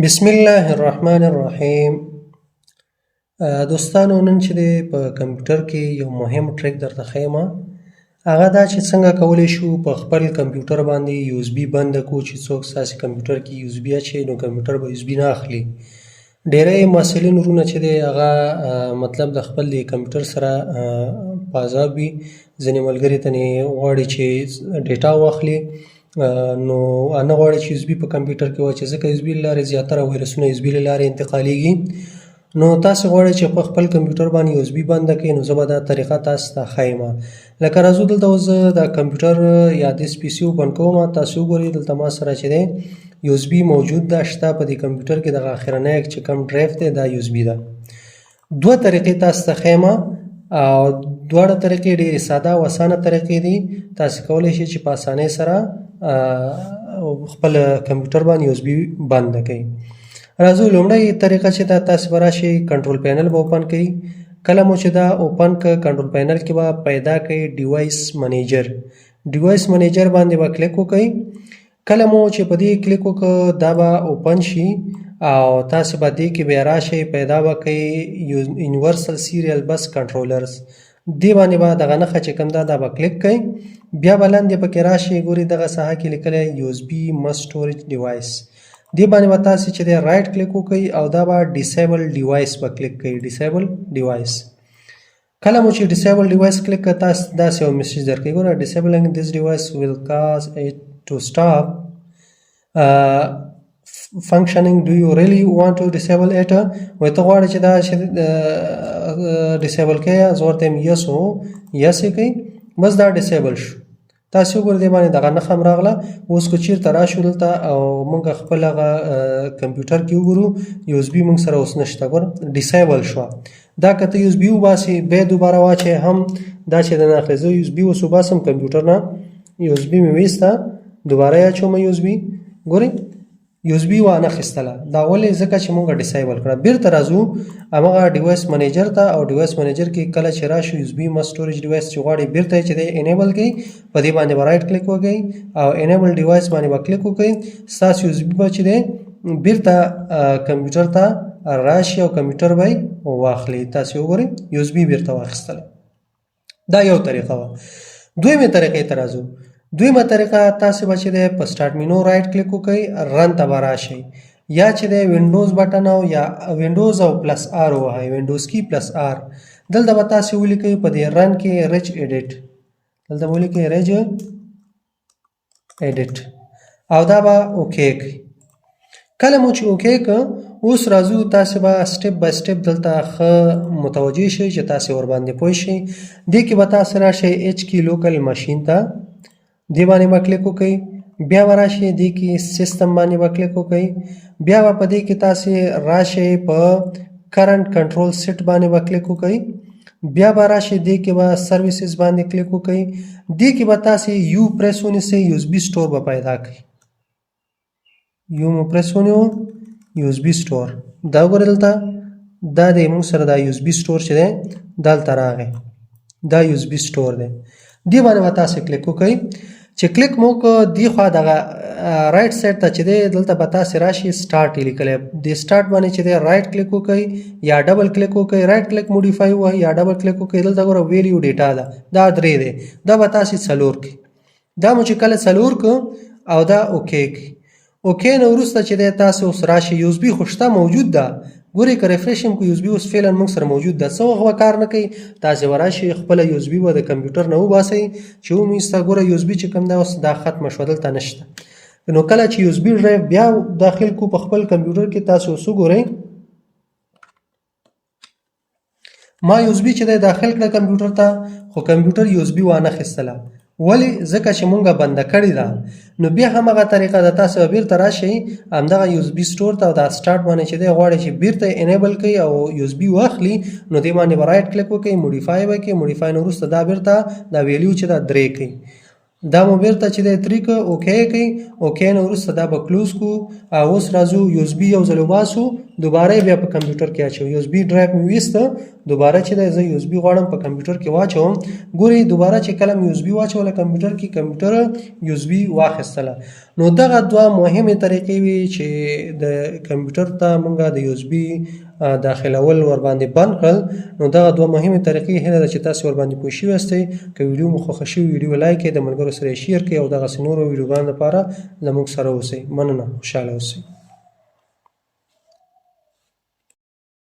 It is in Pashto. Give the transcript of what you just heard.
بسم الله الرحمن الرحیم. دوستانو، نن چې دی په کمپیوټر کې یو مهم ټریک درته ښیم. هغه دا چې څنګه کولی شو په خپل کمپیوټر باندې یو اس بي بنده کړو چې څوک ستاسې کمپیوټر کې یو اس بي اچوي نو کمپیوټر به یو اس بي نه اخلي. ډیری محصلین ورونه چې دی هغه مطلب د خپل د کمپیوټر سره په عذاب وي. ځینې ملګري تنې غواړي چې ډیټا واخلي نو نه غواړي چې یو اس بي په کمپیوټر کې واچوي، ځکه یو اس بي له لارې زیاتره وایرسونه یو اس بي له لارې انتقالېږي. نو تاسې غواړئ چې په خپل کمپیوټر باندې یو اس بي بنده کړئ، نو زه به دا طریقه تاسو ته ښیم. لکه راځو دلته اوس زه د کمپیوټر یا دېس پي سي اوپن کوم. تاسې وګورئ دلته ما سره چې دی یو اس بي موجود ده، شته په دې کمپیوټر کې. دغه اخرنی چې کوم ډرایو دی دا یو اس بي ده. دوه طریقې تاسو ته ښیم او دواړه طریقې ډېرې ساده او اسانه طریقې دي. تاسې کولی شئ چې په اسانۍ سره خپل کمپیوټر باندې یو اس بي بنده کړئ. راځو لومړی طریقه چې دا تاسې به راشئ کنټرول پینل به اوپن کړئ. کله مو چې دا اوپن کړه کنټرول پینل کې به پیدا کړئ ډیوایس منیجر. ډیوایس منیجر باندې به کلیک وکړئ. کله مو چې په دې کلیک وکړه دا به اوپن شي او تاسې به دې کې بیا راشئ پیدا به کړئ یونیورسل سیریل بس کنټرولرز. دې باندې به دغه نښه چې کوم ده دا به کلیک کړئ. بیا به لاندې پکې راشئ، ګورئ دغه ساحه کې لیکلی یو اس بي مست سټوریج ډیوایس. دې باندې به تاسې چې دی رایټ کلیک وکړئ او دا به ډیسیبل ډیوایس به کلیک کړئ. ډیسیبل ډیوایس. کله مو چې ډیسیبل ډیوایس کلیک کړه تاسې داسې یو میسج درکوي، ګوره ډیسیبلینګ دیس ډیوایس ویل کاز اټ ټو سټاپ functioning. Do you really want to disable it? وایي ته غواړې چې دا ډیسیبل کړې؟ زه ورته یم یس و یس یې کوئ، بس دا ډیسیبل شو. تاسې وګورئ دې باندې دغه نښه هم راغله. اوس که چېرته راشو دلته او موږ خپل هغه کمپیوټر کې وګورو یو اس بي موږ سره اوس نشته، ګوره ډیسیبل شوه. دا که ته یو اس بي وباسې بیا دوباره واچوې هم دا چې د نه اخلي. زه یو اس بي اوس وباسم کمپیوټر نه، یو اس بي مې ویسته، دوباره یې اچوم یو اس بي، ګورئ یو اس بي وانه خیستله. دا ولې؟ ځکه چې موږ ډیسیبل کړه. بیرته راځو همغه ډیوایس منیجر ته او ډیوایس منیجر کې کله چې راشو یو اس بي مست سټوریج ډیوایس چې غواړئ بیرته چې دی انیبل کړئ، په دې باندې به رایټ کلیک وکړئ او انیبل ډیوایس باندې به کلیک وکړئ. ستاسو یو اس بي به چې دی بیرته کمپیوټر ته راشي او کمپیوټر به یې واخلي. تاسې وګورئ یو اس بي بیرته واخیستله. دا یو طریقه وه. دویمې طریقې ته راځو. دویمه طریقه تاسې به چې دی په سټارټ مینو رایټ کلیک وکړئ، رن ته به راشئ، یا چې دی وینډوز بټن او یا وینډوز او پلس آر ووهئ، وینډوز کی پلس آر. دلته به تاسې ولیکئ په دې رن کې ریچ ایډیټ، دلته به ولیکئ ریچ ایډیټ او دا به اوکې کړئ. کله مو چې اوکې کړه اوس راځو تاسې به سټپ بای سټپ دلته ښه متوجه شئ چې تاسې ورباندې پوه شئ. دې کې به تاسې راشئ ایچ کې لوکل ماشین ته، دې باندې به کلیک وکړئ. بیا به راشئ دې کې سیسټم باندې به کلیک وکړئ. بیا به په دې کې تاسې راشئ په کرنټ کنټرول سیټ باندې به کلیک وکړئ. بیا به راشئ دې کې به سرویسز باندې کلیک وکړئ. دې کې به تاسې یو پریس ونیسئ، یو اس بي سټور به پیدا کړئ. یو مو پریس ونیو، یو اس بي سټور. دا وګورئ دلته دا دی موږ سره دا یو اس بي سټور چې دی دلته راغی، دا یو اس بي سټور دی. دې باندې به تاسې کلیک وکړئ. چې کلیک مو وکړه دې خوا دغه رایټ سایډ ته چې دی دلته به تاسې راشي سټارټ یې لیکلی. دې سټارټ باندې چې دی رایټ کلیک وکړئ یا ډبل کلیک وکړئ، رایټ کلیک موډیفای ووهئ یا ډبل کلیک وکړئ. دلته ګوره ویلیو ډیټا ده، دا 3 دی، دا به تاسې 4 کړئ. دا مو چې کله 4 کړه او دا اوکې کړئ. اوکې نه وروسته چې دی تاسې اوس راشئ، یو اس بي خو شته موجود ده، ګورئ که ریفریش یم که یو اس بي اوس فعلا موږ سره موجود ده. څه وخت به کار نه کوي، تاسې به راشئ خپله یو اس بي به د کمپیوټر نه وباسئ. چې ومویسته ګوره یو اس بي چې کوم ده اوس دا ختمه شوه، دلته نشته. نو کله چې یو اس بي ډرایو بیا داخل کو په خپل کمپیوټر کې تاسې اوس وګورئ ما یو اس بي چې دی داخل کړه کمپیوټر ته، خو کمپیوټر یو اس بي وانه خیستله. ولې؟ ځکه چې مونږه بنده کړې ده. نو بیا همغه طریقه ده، تاسې به بیرته راشئ همدغه یو اس بي سټور ته او دا سټارټ باندې چې دی غواړئ چې بیرته انیبل کړئ او یو اس بي واخلي، نو دې باندې به رایټ کلیک وکړئ، موډیفای به کړئ. موډیفای نه وروسته دا بیرته دا ویلیو چې دا 3 کړئ. دا مو بیرته چې دی 3 کړه، اوکې کړئ. اوکې نه وروسته دا به کلوز کړو. اوس راځو یو اس بي یو ځل وباسو دوباره بیا په کمپیوټر کې اچوم. یو اس بي ډرایو مې ویسته، دوباره چې دی زه یو اس بي غواړم په کمپیوټر کې واچوم. ګورئ دوباره چې کله مې یو اس بي واچوله کمپیوټر کې، کمپیوټر یو اس بي واخیستله. نو دغه دوه مهمې طریقې وي چې د کمپیوټر ته مونږ د یو اس بي داخلول ورباندې بند کړل. نو دغه دوه مهمې طریقې هیله ده چې تاسې ورباندې پوه شوي یاستئ. که ویډیو مو خوښه شوي ویډیو لایک کړئ، د ملګرو سره یې شیر کړئ او دغسې نورو ویډیوګانو لپاره له موږ سره اوسئ. مننه، خوشحاله اوسئ.